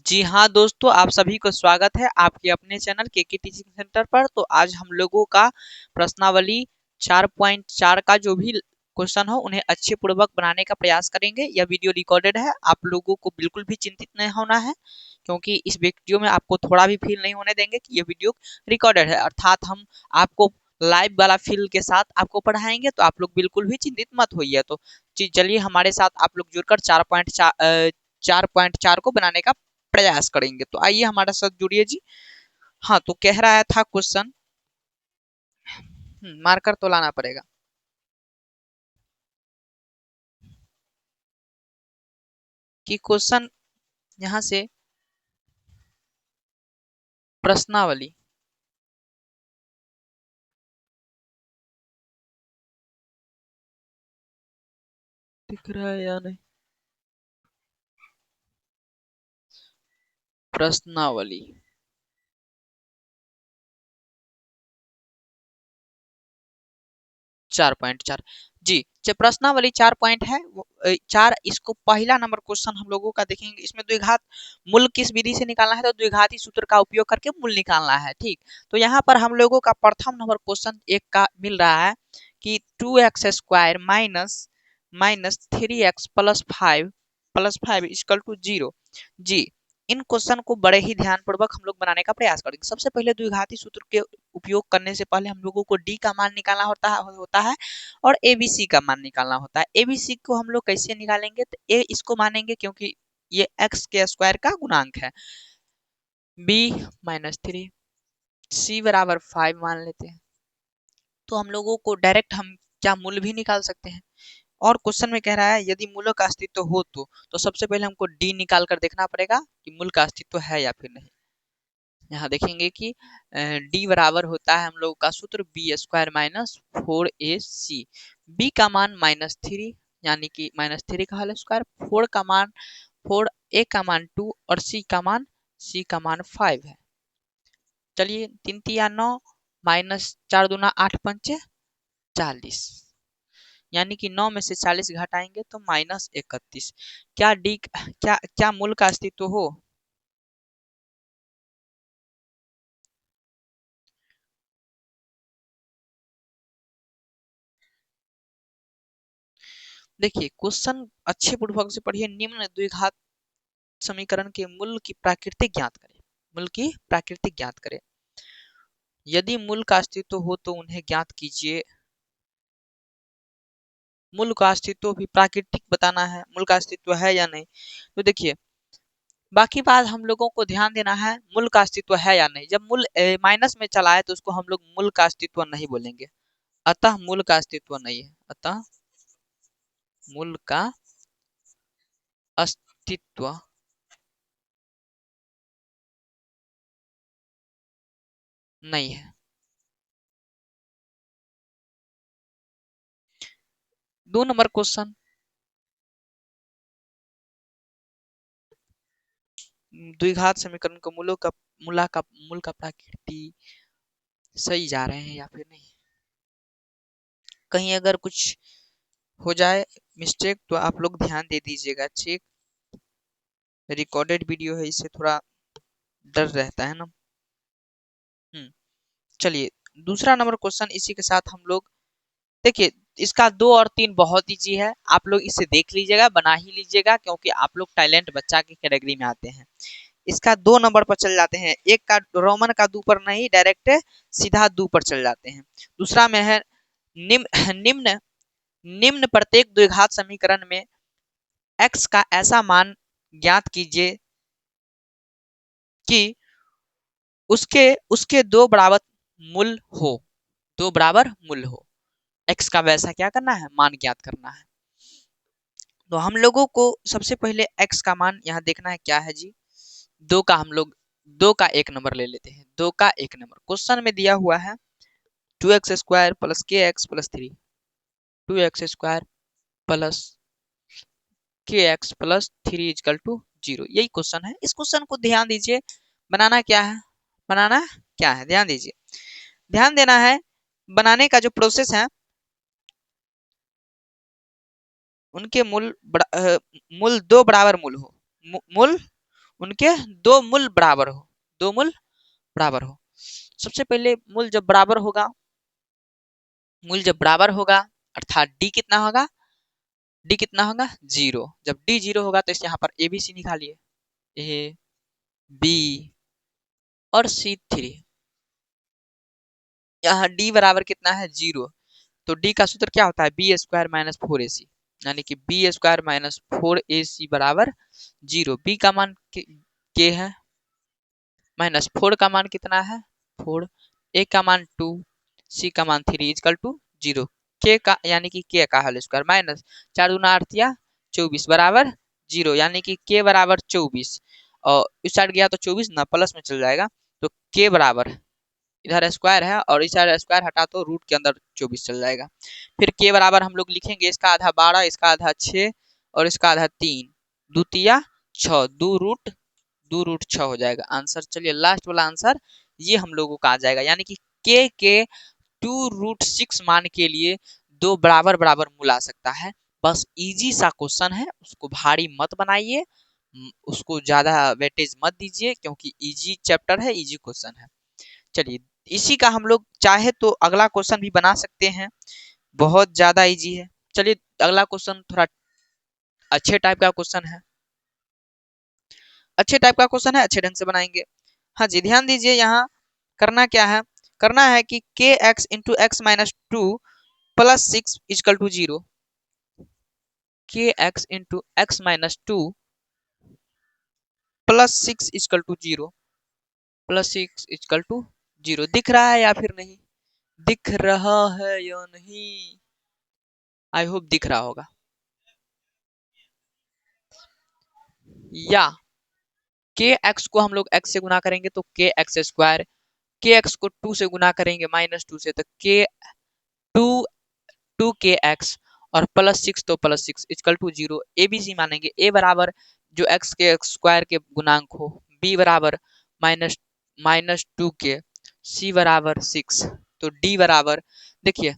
जी हाँ दोस्तों, आप सभी को स्वागत है आपके अपने चैनल के टीचिंग सेंटर पर। तो आज हम लोगों का प्रश्नावली 4.4 का जो भी क्वेश्चन हो उन्हें अच्छे पूर्वक बनाने का प्रयास करेंगे। यह वीडियो रिकॉर्डेड है, आप लोगों को बिल्कुल भी चिंतित नहीं होना है, क्योंकि इस वीडियो में आपको थोड़ा भी फील नहीं होने देंगे कि यह वीडियो रिकॉर्डेड है। अर्थात हम आपको लाइव वाला फील के साथ आपको पढ़ाएंगे, तो आप लोग बिल्कुल भी चिंतित मत होइए। तो चलिए हमारे साथ आप लोग जुड़कर 4.4 को बनाने का प्रयास करेंगे। तो आइए हमारे साथ जुड़िए जी। हाँ, तो कह रहा था क्वेश्चन, मार्कर तो लाना पड़ेगा कि क्वेश्चन यहाँ से प्रश्नावली दिख रहा है या नहीं। प्रश्नावली 4.4 जी। जब प्रश्नावली 4 पॉइंट है चार, इसको पहला नंबर क्वेश्चन हम लोगों का देखेंगे। इसमें द्विघात मूल किस विधि से निकालना है, तो द्विघाती सूत्र का उपयोग करके मूल निकालना है। ठीक, तो यहाँ पर हम लोगों का प्रथम नंबर क्वेश्चन एक का मिल रहा है कि 2x² minus minus 3x plus five equal to 0 जी। इन क्वेश्चन को बड़े ही ध्यान पूर्वक हम लोग बनाने का प्रयास करेंगे। सबसे पहले द्विघाती सूत्र के उपयोग करने से पहले हम लोगों को डी का मान निकालना होता है और एबीसी का मान निकालना होता है। एबीसी को हम लोग कैसे निकालेंगे, तो ए इसको मानेंगे क्योंकि ये एक्स के स्क्वायर का गुणांक है। बी -3, सी बराबर 5 मान लेते हैं। तो हम लोगों को डायरेक्ट हम क्या मूल भी निकाल सकते हैं। और क्वेश्चन में कह रहा है यदि मूलों का अस्तित्व हो तो सबसे पहले हमको डी निकाल कर देखना पड़ेगा कि मूल का अस्तित्व है या फिर नहीं। यहाँ देखेंगे कि डी बराबर होता है हम लोगों का सूत्र बी² माइनस 4ac। बी का मान -3 यानी कि -3 का होल स्क्वायर, 4 का मान 4, ए का मान 2 और सी का मान 5 है। चलिए 3 तिया 9 -4 दूना 8 पंचे 40, यानी कि 9 में से 40 घटाएंगे तो -31। क्या डी क्या मूल का अस्तित्व हो? देखिए क्वेश्चन अच्छे पूर्वक से पढ़िए। निम्न द्विघात समीकरण के मूल की प्राकृतिक ज्ञात करें। मूल की प्राकृतिक ज्ञात करें। यदि मूल का अस्तित्व हो तो उन्हें ज्ञात कीजिए। मूल का अस्तित्व भी प्राकृतिक बताना है, मूल का अस्तित्व है या नहीं। तो देखिए बाकी बात हम लोगों को ध्यान देना है, मूल का अस्तित्व है या नहीं। जब मूल माइनस में चला है तो उसको हम लोग मूल का अस्तित्व नहीं बोलेंगे। अतः मूल का अस्तित्व नहीं है, अतः मूल का अस्तित्व नहीं है। 2 नंबर क्वेश्चन, द्विघात समीकरण को मूल का प्रकृति सही जा रहे हैं या फिर नहीं। कहीं अगर कुछ हो जाए मिस्टेक तो आप लोग ध्यान दे दीजिएगा। ठीक, रिकॉर्डेड वीडियो है, इससे थोड़ा डर रहता है ना। चलिए दूसरा नंबर क्वेश्चन इसी के साथ हम लोग देखिए। इसका 2 और 3 बहुत इजी है, आप लोग इसे देख लीजिएगा, बना ही लीजिएगा, क्योंकि आप लोग टैलेंट बच्चा की कैटेगरी में आते हैं। इसका 2 नंबर पर चल जाते हैं। एक का रोमन का 2 पर नहीं, डायरेक्ट सीधा 2 पर चल जाते हैं। दूसरा में है निम्न निम्न निम्न प्रत्येक द्विघात समीकरण में x का ऐसा मान ज्ञात कीजिए कि उसके उसके दो बराबर मूल हो। x का वैसा क्या करना है, मान ज्ञात करना है। तो हम लोगों को सबसे पहले x का मान यहाँ देखना है क्या है जी। दो का एक नंबर ले लेते हैं। 2 का एक नंबर क्वेश्चन में दिया हुआ है 2x² plus kx plus 3, 2x² plus kx plus 3 equal to 0। यही क्वेश्चन है। इस क्वेश्चन को ध्यान दीजिए। बनाना क्या है, बनाना क्या है, ध्यान दीजिए। ध्यान देना है, बनाने का जो प्रोसेस है उनके मूल दो बराबर मूल हो। मूल उनके दो मूल बराबर हो, दो मूल बराबर हो। सबसे पहले मूल जब बराबर होगा, मूल जब बराबर होगा अर्थात डी कितना होगा, डी कितना होगा जीरो। जब डी जीरो होगा तो इस यहाँ पर ए बी सी निकालिए, ए बी और सी थ्री। यहाँ डी बराबर कितना है जीरो, तो डी का सूत्र क्या होता है बी स्क्वायर माइनस फोर ए सी, यानी कि बी स्क्वायर माइनस फोर ए सी बराबर जीरो। बी का मान के है, माइनस फोर का मान कितना है फोर, ए का मान टू, सी का मान थ्री इजकल टू जीरो। के का यानी कि के का होल स्क्वायर माइनस चार दूना आठ या 24 बराबर जीरो, यानी कि के बराबर 24। और इस साइड गया तो 24 ना प्लस में चल जाएगा, तो के बराबर इधर स्क्वायर है और इस साइड स्क्वायर हटा तो रूट के अंदर 24 चल जाएगा। फिर के बराबर हम लोग लिखेंगे इसका आधा 12, इसका आधा 6 और इसका आधा 3, द्वितीया 6, दो रूट 6 हो जाएगा आंसर। चलिए लास्ट वाला आंसर ये हम लोगों का आ जाएगा, यानी कि के टू रूट सिक्स मान के लिए दो बराबर बराबर मूल आ सकता है। बस इजी सा क्वेश्चन है, उसको भारी मत बनाइए, उसको ज्यादा वेटेज मत दीजिए क्योंकि इजी चैप्टर है, इजी क्वेश्चन है। चलिए इसी का हम लोग चाहे तो अगला क्वेश्चन भी बना सकते हैं, बहुत ज्यादा इजी है। चलिए अगला क्वेश्चन थोड़ा अच्छे टाइप का क्वेश्चन है, अच्छे टाइप का क्वेश्चन है, अच्छे ढंग से बनाएंगे। हाँ जी ध्यान दीजिए, यहाँ करना क्या है, करना है कि k x into x minus two plus six equal to zero. K x into x minus two plus six equal to zero, plus six equal to zero. दिख रहा है या फिर नहीं, दिख रहा है या नहीं, आई होप दिख रहा होगा। या के एक्स को हम लोग एक्स से गुना करेंगे तो k x square, k x को टू से गुना करेंगे माइनस टू से तो k two, two k x और प्लस सिक्स तो plus six equal to zero. A B C मानेंगे, ए बराबर जो एक्स के स्क्वायर के गुणांक हो, बी बराबर माइनस माइनस टू के, सी बराबर सिक्स, तो डी बराबर देखिए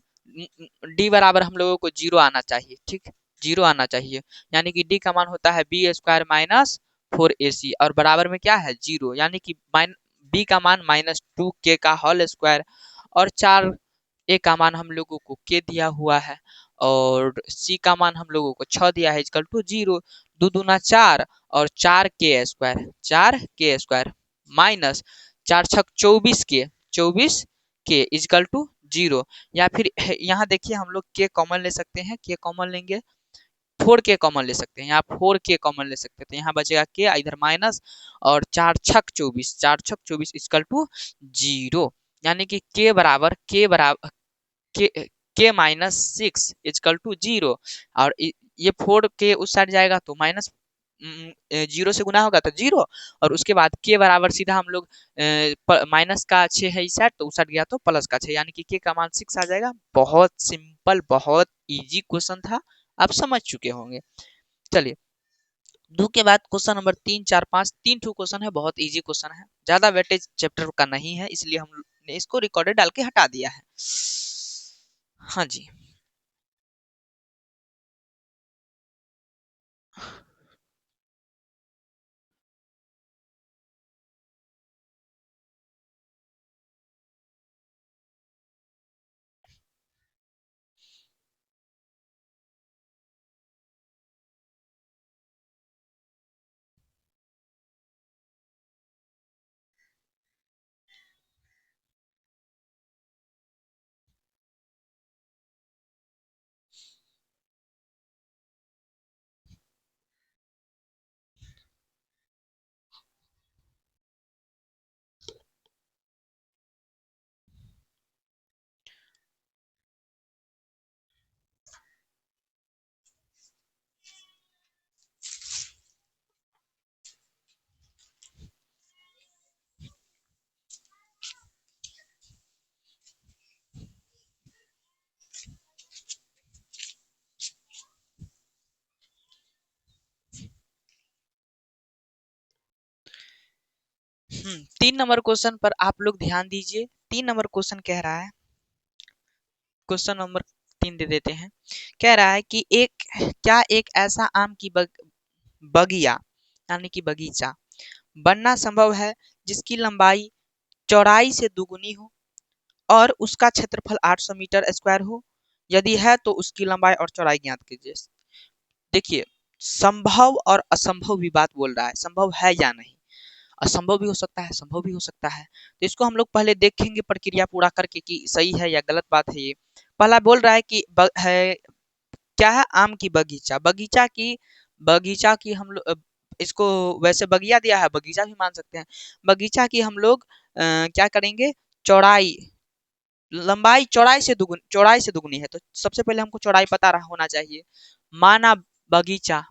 डी बराबर हम लोगों को जीरो आना चाहिए, ठीक जीरो आना चाहिए, यानी कि डी का मान होता है बी स्क्वायर माइनस फोर ए सी और बराबर में क्या है जीरो, यानी कि बी का मान माइनस टू के का होल स्क्वायर और चार ए का मान हम लोगों को के दिया हुआ है और सी का मान हम लोगों को 6 दिया है इजकल टू जीरो। दो दूना चार और चार के स्क्वायर, चार के स्क्वायर माइनस चार छक 24 के, 24 के इजकल टू जीरो। या फिर यहाँ देखिए हम लोग के कॉमन ले सकते हैं, के कॉमन लेंगे, फोर के कॉमन ले सकते हैं, यहाँ फोर के कॉमन ले सकते हैं तो यहाँ बचेगा के इधर माइनस और चार छक 24, चार छक 24 इजकल टू जीरो, यानी कि के बराबर के k minus six equal to zero. और ये फोर के उस साइड जाएगा तो माइनस जीरो से गुना होगा तो जीरो, और उसके बाद के बराबर सीधा हम लोग माइनस का 6 है इस साइड तो उस साइड गया तो प्लस का 6, यानी कि के का मान 6 आ जाएगा। बहुत सिंपल, बहुत इजी क्वेश्चन था, आप समझ चुके होंगे। चलिए दो के बाद क्वेश्चन नंबर 3 4 5, तीन ठो क्वेश्चन है, बहुत इजी क्वेश्चन है, ज्यादा वेटेज चैप्टर का नहीं है इसलिए हमने इसको रिकॉर्डेड डाल के हटा दिया है। हाँ जी। तीन नंबर क्वेश्चन पर आप लोग ध्यान दीजिए। तीन नंबर क्वेश्चन कह रहा है, क्वेश्चन नंबर 3 दे देते हैं। कह रहा है कि एक क्या एक ऐसा आम की बगिया यानी कि बगीचा बनना संभव है जिसकी लंबाई चौड़ाई से दुगुनी हो और उसका क्षेत्रफल 800 मीटर स्क्वायर हो। यदि है तो उसकी लंबाई और चौड़ाई ज्ञात कीजिए। देखिए, संभव और असंभव भी बात बोल रहा है, संभव है या नहीं। असंभव भी हो सकता है, संभव भी हो सकता है। तो इसको हम लोग पहले देखेंगे प्रक्रिया पूरा करके कि सही है या गलत बात है ये। पहला बोल रहा है कि है क्या है, आम की बगीचा। बगीचा की हम लोग इसको वैसे बगिया दिया है, बगीचा भी मान सकते हैं। बगीचा की हम लोग क्या करेंगे, चौड़ाई, लंबाई चौड़ाई से दुगुनी है, तो सबसे पहले हमको चौड़ाई पता रहा होना चाहिए। माना बगीचा,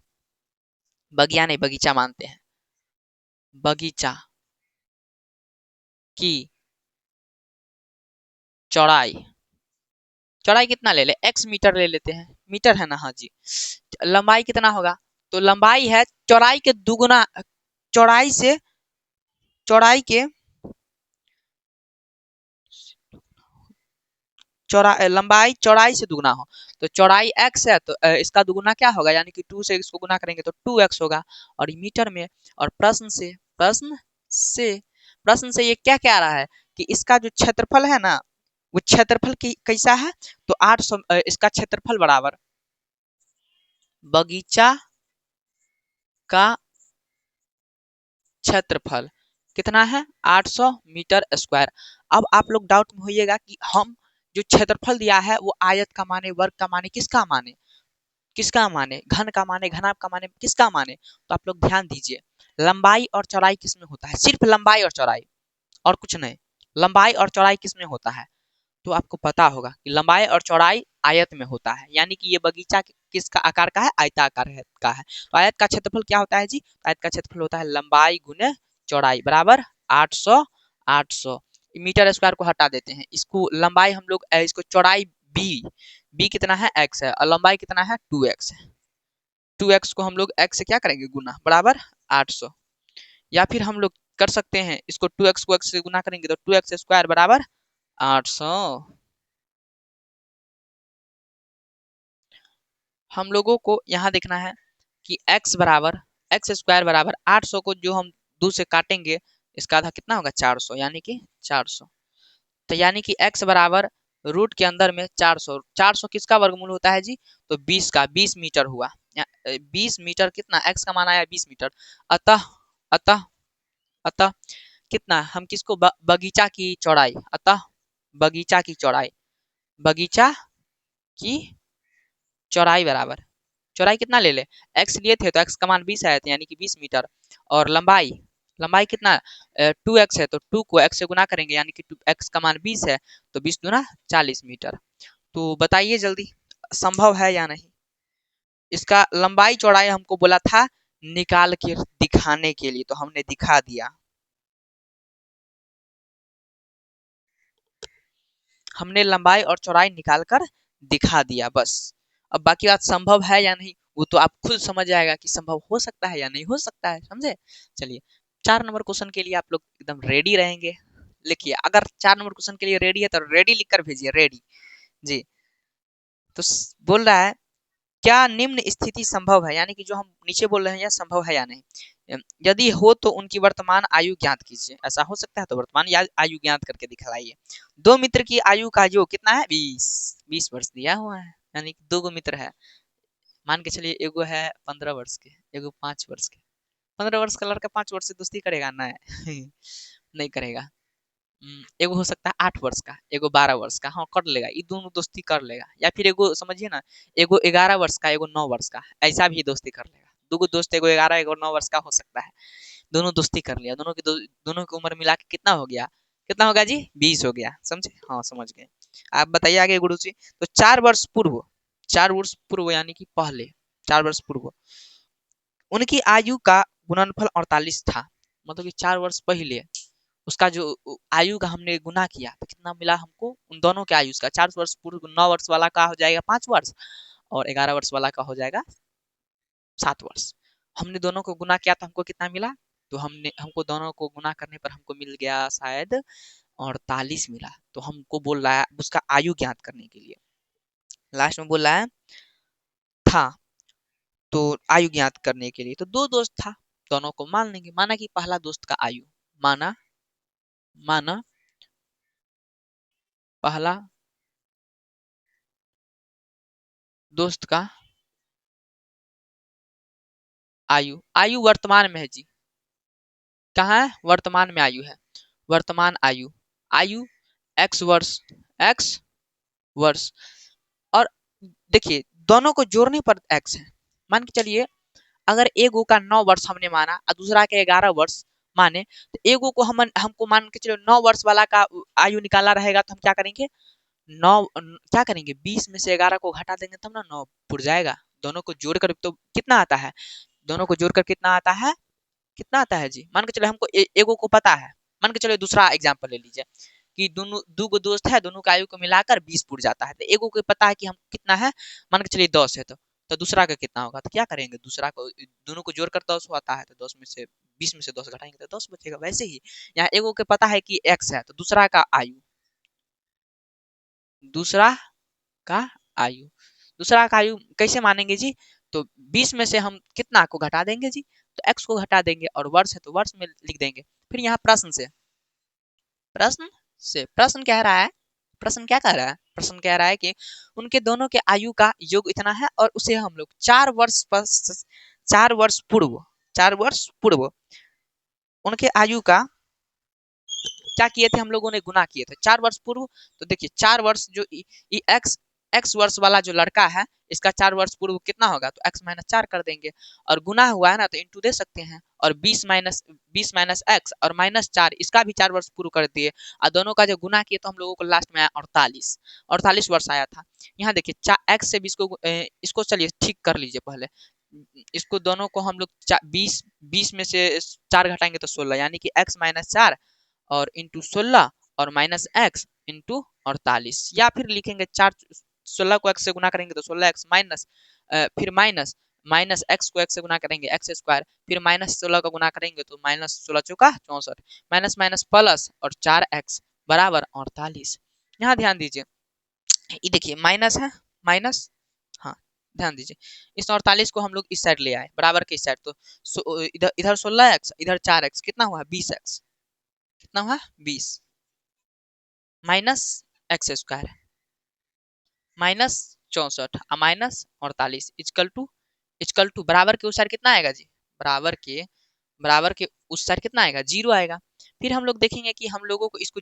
बगिया नहीं बगीचा मानते हैं, बगीचा की चौड़ाई, चौड़ाई कितना ले ले, एक्स मीटर ले लेते हैं, मीटर है ना, हाँ जी। लंबाई कितना होगा, तो लंबाई है चौड़ाई के दुगुना, चौड़ाई से, चौड़ाई के लंबाई चौड़ाई से दुगना हो, तो चौड़ाई x है तो इसका दुगुना क्या होगा, यानी कि 2 से इसको गुना करेंगे तो 2x होगा। और मीटर में, और से प्रश्न से ये क्या कह रहा है कि इसका जो क्षेत्रफल है ना, वो क्षेत्रफल की कैसा है, तो 800, इसका क्षेत्रफल बराबर बगीचा का क्षेत्रफल कितना है, 800 मीटर स्क्वायर। अब आप लोग डाउट में होइएगा कि हम जो क्षेत्रफल दिया है वो आयत का माने, वर्ग का माने, किसका माने, किसका माने, घन का माने, घनाभ का माने, किसका माने। तो आप लोग ध्यान दीजिए, लंबाई और चौड़ाई किसमें होता है, सिर्फ लंबाई और चौड़ाई, और कुछ नहीं। लंबाई और चौड़ाई किसमें होता है, तो आपको पता होगा कि लंबाई और चौड़ाई आयत में होता है, यानी कि ये बगीचा किसका आकार का है, आयताकार का है। तो आयत का क्षेत्रफल क्या होता है जी, आयत का क्षेत्रफल होता है लंबाई गुने चौड़ाई बराबर 800, 800। मीटर स्क्वायर को हटा देते हैं, इसको लंबाई हम लोग इसको चौड़ाई बी कितना है, x है, और लंबाई कितना है, 2x है। 2x को हम लोग x से क्या करेंगे, गुना, बराबर 800। या फिर हम लोग कर सकते हैं इसको 2x को x से गुना करेंगे तो 2x स्क्वायर बराबर 800। हम लोगों को यहाँ देखना है कि x स्क्वायर बराबर 800 को जो हम 2 से काटेंगे, इसका आधा कितना होगा, 400, यानी कि 400। तो यानी कि x बराबर रूट के अंदर में 400, 400 किसका वर्गमूल होता है जी, तो 20 का, 20 मीटर हुआ। 20 मीटर कितना, x का मान आया 20 मीटर। अतः अतः अतः कितना, हम किसको बगीचा की चौड़ाई, अतः बगीचा की चौड़ाई, बगीचा की चौड़ाई बराबर, चौड़ाई कितना ले ले, x लिए थे तो x का मान 20 आया था, यानी कि 20 मीटर। और लंबाई, लंबाई कितना, 2x है तो 2 को x से गुना करेंगे, यानी कि x का मान 20 है, तो 20 दूना 40 मीटर। तो बताइए जल्दी, संभव है या नहीं। इसका लंबाई चौड़ाई हमको बोला था निकाल के दिखाने के लिए, तो हमने दिखा दिया, हमने लंबाई और चौड़ाई निकाल कर दिखा दिया बस। अब बाकी बात संभव है या नहीं, वो तो आप खुद समझ जाएगा कि संभव हो सकता है या नहीं हो सकता है, समझे। चलिए, 4 नंबर क्वेश्चन के लिए आप लोग एकदम रेडी रहेंगे। लिखिए, अगर 4 नंबर क्वेश्चन के लिए रेडी है तो रेडी लिखकर भेजिए, रेडी जी। तो बोल रहा है, क्या निम्न स्थिति संभव है, यानी कि जो हम नीचे बोल रहे हैं यह संभव है या नहीं। यदि हो तो उनकी वर्तमान आयु ज्ञात कीजिए। ऐसा हो सकता है तो वर्तमान आयु ज्ञात करके दिखलाइए। दो मित्र की आयु का योग कितना है, 20 वर्ष दिया हुआ है, यानी कि दो गो मित्र है। मान के चलिए एगो है 15 वर्ष के, एगो 5 वर्ष के। 15 वर्ष का लड़का 5 वर्ष से दोस्ती करेगा ना नहीं करेगा। एगो हो सकता है 8 वर्ष का, एगो 12 वर्ष का, हाँ कर लेगा, ये दोनों दोस्ती कर लेगा। या फिर एगो समझिए ना, एगो 11 वर्ष का, एगो 9 वर्ष का, ऐसा भी दोस्ती कर लेगा। दो दोस्त, एगो 11 एगो 9 वर्ष का हो सकता है, दोनों दोस्ती कर लिया, दोनों की उम्र मिला के कितना हो गया, कितना होगा जी, 20 हो गया, समझे, हाँ समझ गए। आप बताइए आगे गुरु जी। तो 4 वर्ष पूर्व, 4 वर्ष पूर्व यानी कि पहले, 4 वर्ष पूर्व उनकी आयु का गुणनफल 48 था। मतलब कि 4 वर्ष पहले उसका जो आयु का हमने गुना किया तो कितना मिला हमको, उन दोनों के आयु का, 4 वर्ष पूर्व 9 वर्ष वाला का हो जाएगा 5 वर्ष, और 11 वर्ष वाला का हो जाएगा 7 वर्ष। हमने दोनों को गुना किया तो हमको कितना मिला, तो हमको दोनों को गुना करने पर हमको मिल गया शायद 48 मिला। तो हमको बोल रहा है उसका आयु ज्ञात करने के लिए, लास्ट में बोल रहा है था, तो आयु ज्ञात करने के लिए, तो दो दोस्त था, दोनों को मान लेंगे। माना कि पहला दोस्त का आयु, माना माना पहला दोस्त का आयु, आयु वर्तमान में है जी, कहाँ है, वर्तमान में आयु है, वर्तमान आयु, आयु x वर्ष, x वर्ष। और देखिए दोनों को जोड़ने पर x है। मान के चलिए अगर एगो का 9 वर्ष हमने माना और दूसरा के 11 वर्ष माने, तो एगो को हमको मान के चलो 9 वर्ष वाला का आयु निकालना रहेगा, तो हम क्या करेंगे, 9 क्या करेंगे, 20 में से 11 को घटा देंगे तब ना 9 पुर जाएगा। दोनों को जोड़कर तो कितना आता है, दोनों को जोड़कर कितना आता है, कितना आता है जी, मान के चलो हमको एगो को पता है। मान के चलो दूसरा एग्जांपल ले लीजिए कि दोनों दो दोस्त है, दोनों का आयु को मिलाकर 20 पुर जाता है, तो एगो को पता है कि हम कितना है, मान के चलिए 10 है, तो दूसरा का कितना होगा, तो क्या करेंगे, दूसरा को दोनों को जोड़कर 10 आता है, तो 10 में से 20 में से 10 घटाएंगे तो 10 बचेगा। वैसे ही यहाँ एगो को पता है कि x है, तो दूसरा का आयु, दूसरा का आयु, दूसरा का आयु कैसे मानेंगे जी, तो 20 में से हम कितना को घटा देंगे जी, तो x को घटा देंगे, और वर्ष है तो वर्ष में लिख देंगे। फिर यहाँ प्रश्न प्रश्न कह रहा है, प्रश्न क्या कह रहा है, प्रश्न कह रहा है कि उनके दोनों के आयु का योग इतना है, और उसे हम लोग 4 वर्ष पूर्व उनके आयु का क्या किए थे, हम लोगों ने गुना किए थे 4 वर्ष पूर्व। तो देखिए 4 वर्ष जो एक्स वर्ष वाला जो लड़का है, इसका 4 वर्ष पूर्व कितना होगा, तो x माइनस 4 कर देंगे, और गुना हुआ है ना तो इंटू दे सकते हैं, और 20 माइनस एक्स और -4 इसका भी 4 वर्ष पूर्व कर दिए, और दोनों का जो गुना किए तो हम लोगों को लास्ट में आया 48 वर्ष आया था। यहाँ देखिए एक्स से 20 को इसको चलिए ठीक कर लीजिए पहले, इसको दोनों को हम लोग 20 में से 4 घटाएंगे तो 16, यानी कि x माइनस 4 और इंटू 16 और माइनस एक्स इंटू 48, या फिर लिखेंगे 16 को x से गुना करेंगे तो 16x माइनस फिर माइनस एक्स को x से गुना करेंगे एक्स स्क्वायर, फिर माइनस 16 का गुना करेंगे तो माइनस 16 चौका 64, माइनस माइनस प्लस और 4x बराबर 48। यहाँ ध्यान दीजिए, ये देखिए माइनस है, माइनस, हाँ ध्यान दीजिए, इस 48 को हम लोग इस साइड ले आए बराबर के इस साइड, तो इधर इधर 16x इधर 4x कितना हुआ 20x, कितना हुआ 20 minus x square minus 64 minus 48 equal to बराबर के उस साइड कितना आएगा जी, बराबर के उस साइड कितना आएगा, 0 आएगा। फिर हम लोग देखेंगे कि हम लोगों को इसको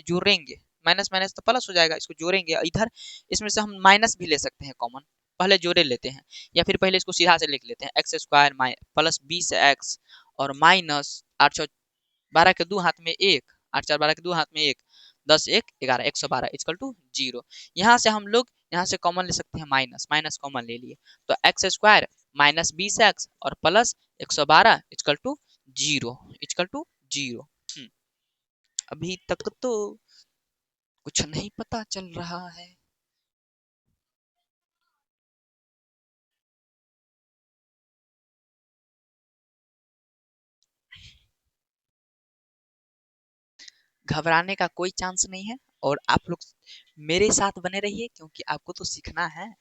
जोड़ेंगे, माइनस माइनस तो प्लस हो जाएगा, इसको जोड़ेंगे इधर, इसमें से हम माइनस भी ले सकते हैं कॉमन, पहले जोड़े लेते हैं, या फिर पहले इसको सीधा से लिख लेते हैं एक्स स्क्वायर प्लस 20x और माइनस 812 के 2 हाथ में 1, 8 4 12 के 2 हाथ में 1, 10 1 11 112 इक्वल टू 0। यहाँ से हम लोग यहाँ से कॉमन ले सकते हैं, माइनस माइनस कॉमन ले लिए, तो एक्स स्क्वायर माइनस 20x और प्लस 112 इक्वल टू 0 अभी तक तो कुछ नहीं पता चल रहा है। घबराने का कोई चांस नहीं है, और आप लोग मेरे साथ बने रहिए क्योंकि आपको तो सीखना है।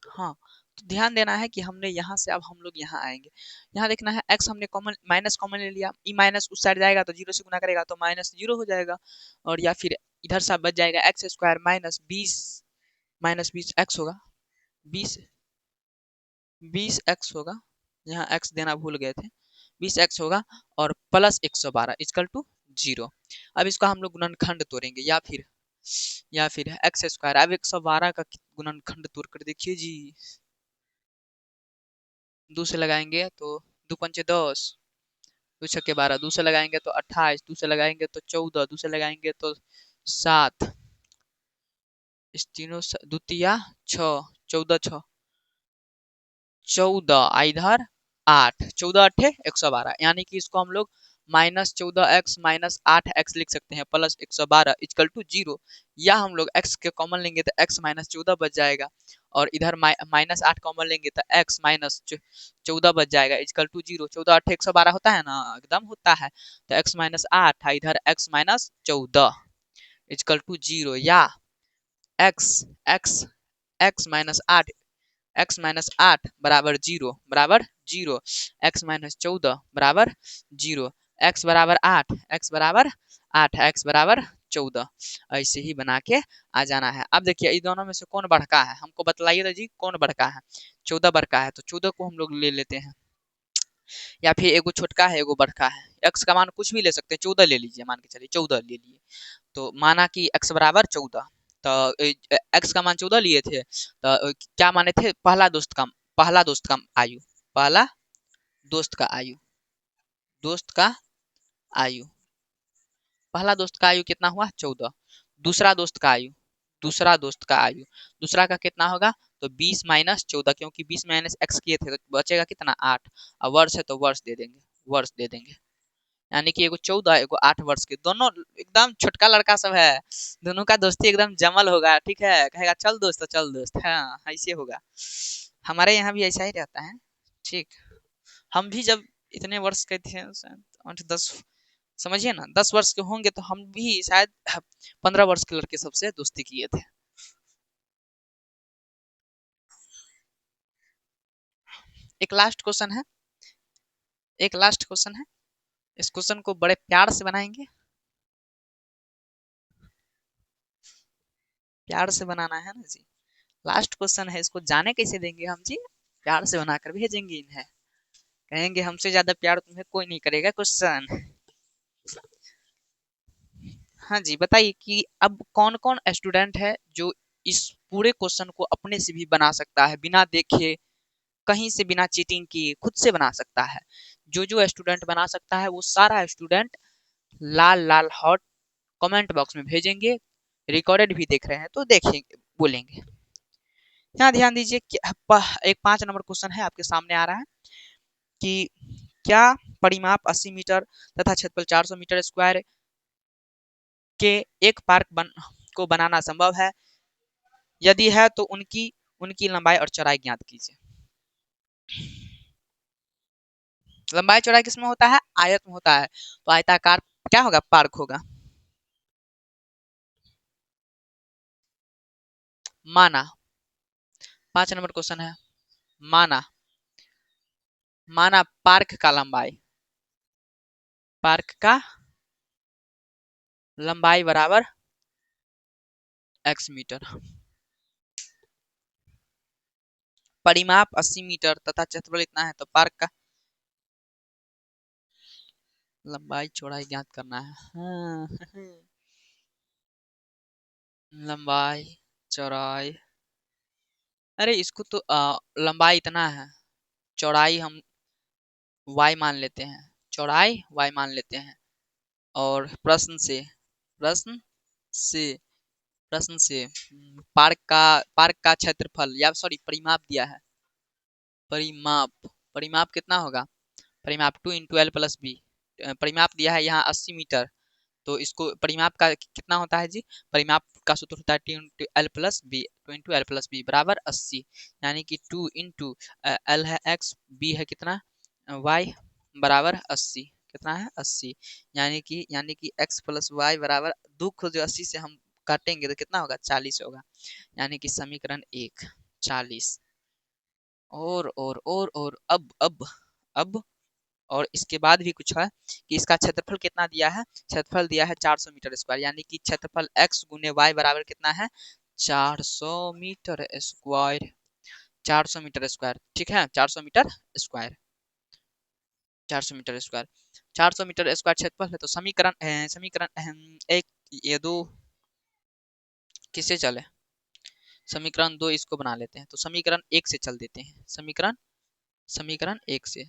हाँ, तो ध्यान देना है कि हमने यहाँ से अब हम लोग यहाँ आएंगे, यहाँ देखना है x हमने कॉमन माइनस कॉमन ले लिया, ई माइनस उस साइड जाएगा तो 0 से गुना करेगा तो -0 हो जाएगा, और या फिर इधर से बच जाएगा एक्स स्क्वायर माइनस बीस एक्स होगा, 20 होगा, यहाँ x देना भूल गए थे, 20x होगा और प्लस 112 इक्वल टू 0। अब इसका हम लोग गुणनखंड तोड़ेंगे, या फिर एक्स स्क्वायर, अब 112 का गुणनखंड तोड़ कर देखिए जी, 2 से लगाएंगे तो 2 पंचे 10, 2 छक्के 12, 2 से लगाएंगे तो 28, 2 से लगाएंगे तो 14, 2 से लगाएंगे तो 7, इस तीनों द्वितीया 6, 14 6 14 इधर 8, 14 × 8 = 112, यानी कि इसको हम लोग -14x -8x लिख सकते हैं प्लस 112 इक्वल टू 0, या हम लोग x के कॉमन लेंगे तो x -14 बच जाएगा, और इधर -8 कॉमन लेंगे तो x -14 बच जाएगा इक्वल टू 0। 14 8 112 होता है ना, एकदम होता है, तो x -8 इधर x -14 इक्वल टू 0, या x x x-8 x-8 बराबर 0 बराबर 0, x -14 बराबर 0, x बराबर 8 x बराबर 8 x बराबर 14, ऐसे ही बना के आ जाना है। अब देखिए इन दोनों में से कौन बड़का है, हमको बतलाइए तो जी कौन बड़का है। 14 बड़का है तो 14 को हम लोग ले लेते हैं, या फिर एगो छोटका है एगो बड़का है। x का मान कुछ भी ले सकते हैं, 14 ले लीजिए, मान के चलिए 14 ले लिए, तो माना कि x बराबर 14, तो x का मान 14 लिए थे, तो क्या माने थे, पहला दोस्त का आयु, पहला दोस्त का आयु, दोस्त का आयु, पहला दोस्त का आयु कितना हुआ 14, दूसरा दोस्त का आयु, दूसरा दोस्त का आयु, दूसरा का कितना होगा, तो 20 - 14, क्योंकि 20 - x किए थे तो बचेगा कितना 8, और वर्ष है तो वर्ष दे देंगे, वर्ष दे देंगे, यानी कि एगो 14 एगो 8 वर्ष के, दोनों एकदम छोटका लड़का सब है, दोनों का दोस्ती एकदम जमल होगा, ठीक है, कहेगा चल दोस्त तो चल दोस्त, हाँ ऐसे होगा, हमारे यहाँ भी ऐसा ही रहता है। ठीक, हम भी जब इतने वर्ष के थे, 8 10, समझिए ना 10 वर्ष के होंगे, तो हम भी शायद 15 वर्ष के लड़के सबसे दोस्ती किए थे। एक लास्ट क्वेश्चन है, एक लास्ट क्वेश्चन है, इस क्वेश्चन को बड़े प्यार से बनाएंगे, प्यार से बनाना है ना जी, लास्ट क्वेश्चन है, इसको जाने कैसे देंगे हम जी, प्यार से बनाकर भेजेंगे इन्हें, कहेंगे हमसे ज्यादा प्यार तुम्हें कोई नहीं करेगा। क्वेश्चन, हाँ जी बताइए कि अब कौन कौन स्टूडेंट है जो इस पूरे क्वेश्चन को अपने से भी बना सकता है, बिना देखे, कहीं से, बिना चीटिंग किए खुद से बना सकता है। जो जो स्टूडेंट बना सकता है वो सारा स्टूडेंट लाल लाल हॉट कमेंट बॉक्स में भेजेंगे, रिकॉर्डेड भी देख रहे हैं तो देखेंगे, बोलेंगे। यहाँ ध्यान दीजिए कि एक 5 नंबर क्वेश्चन है आपके सामने आ रहा है कि क्या परिमाप 80 मीटर तथा क्षेत्रफल 400 मीटर स्क्वायर के एक पार्क को बनाना संभव है, यदि है तो उनकी उनकी लंबाई और चौड़ाई ज्ञात कीजिए। लंबाई चौड़ाई किसमें होता है, आयत में होता है, तो आयताकार क्या होगा, पार्क होगा। माना, 5 नंबर क्वेश्चन है, माना, माना पार्क का लंबाई, पार्क का लंबाई बराबर x मीटर, परिमाप 80 मीटर तथा क्षेत्रफल इतना है, तो पार्क का लंबाई चौड़ाई ज्ञात करना है। लंबाई चौड़ाई, अरे इसको तो लंबाई इतना है, चौड़ाई हम y मान लेते हैं, चौड़ाई y मान लेते हैं, और प्रश्न से प्रश्न से पार्क का क्षेत्रफल, या सॉरी परिमाप दिया है, परिमाप, परिमाप कितना होगा, परिमाप 2 × l + b, परिमाप दिया है यहाँ 80 मीटर, तो इसको परिमाप का कितना होता है जी, परिमाप का सूत्र होता है 2 × l + b, 2 × l + b बराबर 80, यानी कि 2 × l है x, b है कितना y बराबर 80, कितना है 80, यानी कि x + y बराबर 2 को जो 80 से हम काटेंगे तो कितना होगा 40 होगा, यानी कि समीकरण 1 40। और अब और इसके बाद भी कुछ है कि इसका क्षेत्रफल कितना दिया है, क्षेत्रफल दिया है 400 मीटर स्क्वायर, यानी कि क्षेत्रफल x गुने y बराबर कितना है 400 मीटर स्क्वायर, 400 मीटर स्क्वायर, ठीक है 400 metre square, 400 metre square, 400 metre square क्षेत्रफल है, तो समीकरण एक, ये दो किससे चले, समीकरण 2 इसको बना लेते हैं, तो समीकरण 1 से चल देते हैं, समीकरण 1 से,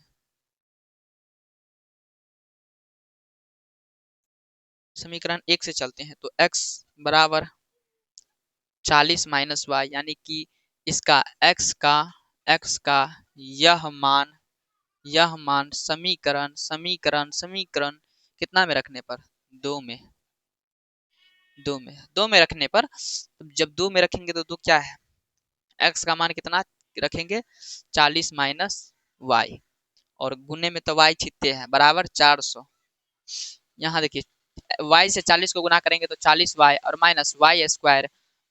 समीकरण 1 से चलते हैं, तो x बराबर 40 - y, यानी कि इसका x का यह मान, यह मान समीकरण समीकरण समीकरण कितना में रखने पर, दो में, दो में रखने पर, जब दो में रखेंगे तो दो क्या है, x का मान कितना रखेंगे, 40 माइनस वाई, और गुने में तो y छिट्टे हैं बराबर 400। यहाँ देखिए y से 40 को गुना करेंगे तो 40y और माइनस वाई स्क्वायर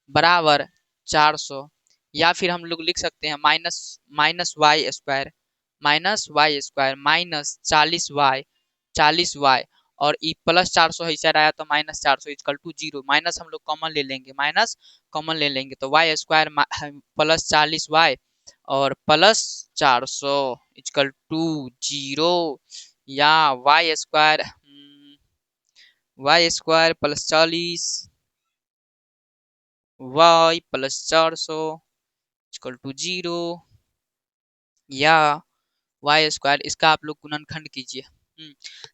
बराबर 400, या फिर हम लोग लिख सकते हैं minus minus y square minus 40y और ई प्लस 400 है, इस आया तो माइनस 400 इक्वल टू 0, माइनस हम लोग कॉमन ले लेंगे, माइनस कॉमन ले लेंगे तो वाई स्क्वायर प्लस 40y और प्लस 400 इक्वल टू 0, या y square plus 40 y plus 400 equal to 0, या वाई स्क्वायर, इसका आप लोग गुणनखंड कीजिए।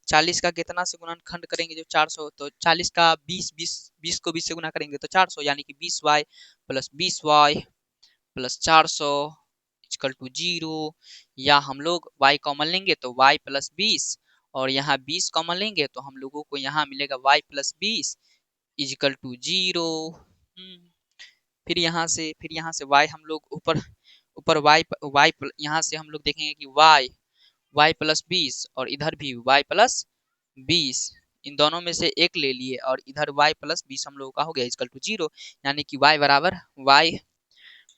40 का कितना से गुणनखंड करेंगे जो 400, तो 40 का 20 को 20 से गुना करेंगे तो 400, यानी कि 20y plus 20y plus 400 equal to 0, या हम लोग y कॉमन लेंगे तो y प्लस 20 और यहाँ 20 कॉमन लेंगे तो हम लोगों को यहाँ मिलेगा y प्लस 20 इक्वल टू 0। फिर यहाँ से y हम लोग ऊपर ऊपर y यहाँ से हम लोग देखेंगे कि y प्लस 20 और इधर भी y प्लस 20, इन दोनों में से एक ले लिए और इधर y प्लस 20 हम लोगों का हो गया इक्वल टू 0, यानी कि y बराबर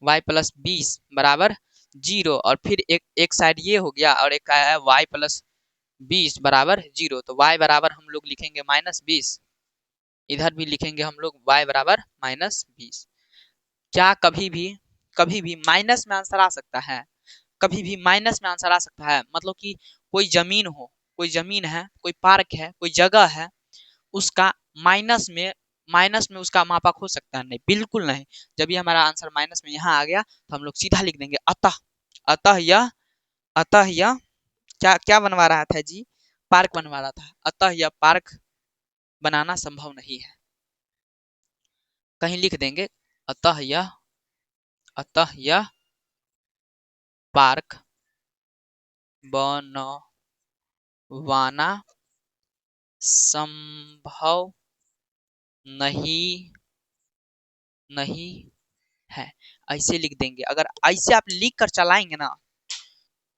y प्लस 20 बराबर 0, और फिर एक साइड ये हो गया और एक आया y प्लस 20 बराबर 0, तो y बराबर हम लोग लिखेंगे -20, इधर भी लिखेंगे हम लोग y बराबर -20। क्या कभी भी माइनस में आंसर आ सकता है, कभी भी माइनस में आंसर आ सकता है, मतलब कि कोई जमीन है, कोई पार्क है, कोई जगह है, उसका माइनस में उसका मापक हो सकता है, नहीं बिल्कुल नहीं। जब भी हमारा आंसर माइनस में यहाँ आ गया तो हम लोग सीधा लिख देंगे अतः, अतः यह क्या क्या बनवा रहा था जी, पार्क बनवा रहा था, अतः यह पार्क बनाना संभव नहीं है, कहीं लिख देंगे अतः यह पार्क बनवाना संभव नहीं है, ऐसे लिख देंगे। अगर ऐसे आप लिख कर चलाएंगे ना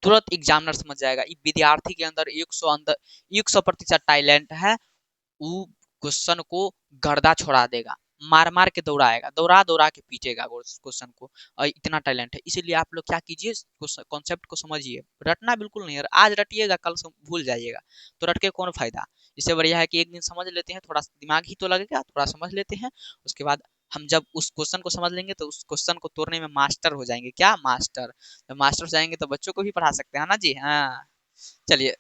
तुरंत एग्जामिनर समझ जाएगा विद्यार्थी के अंदर 100% टैलेंट है, वो क्वेश्चन को गर्दा छोड़ा देगा, मार मार के दौड़ाएगा, दौड़ा दौड़ा के पीटेगा क्वेश्चन को, और इतना टैलेंट है। इसीलिए आप लोग क्या कीजिए, कॉन्सेप्ट को समझिए, रटना बिल्कुल नहीं है, आज रटिएगा कल भूल जाइएगा, तो रट के कौन फायदा। इससे बढ़िया है कि एक दिन समझ लेते हैं, थोड़ा दिमाग ही तो लगेगा, थोड़ा समझ लेते हैं, उसके बाद हम जब उस क्वेश्चन को समझ लेंगे तो उस क्वेश्चन को तोड़ने में मास्टर हो जाएंगे। क्या मास्टर, जब मास्टर हो जाएंगे तो बच्चों को भी पढ़ा सकते हैं ना जी। हाँ चलिए,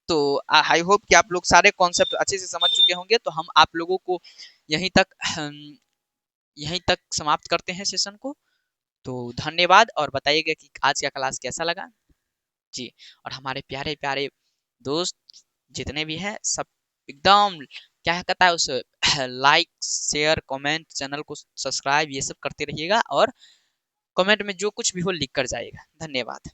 तो आई होप कि आप लोग सारे कॉन्सेप्ट अच्छे से समझ चुके होंगे, तो हम आप लोगों को यहीं तक यहीं तक समाप्त करते हैं सेशन को। तो धन्यवाद, और बताइएगा कि आज का क्लास कैसा लगा जी। और हमारे प्यारे प्यारे दोस्त जितने भी हैं सब एकदम क्या कहता है उस लाइक शेयर कमेंट, चैनल को सब्सक्राइब ये सब करते रहिएगा, और कमेंट में जो कुछ भी हो लिख कर जाइएगा। धन्यवाद।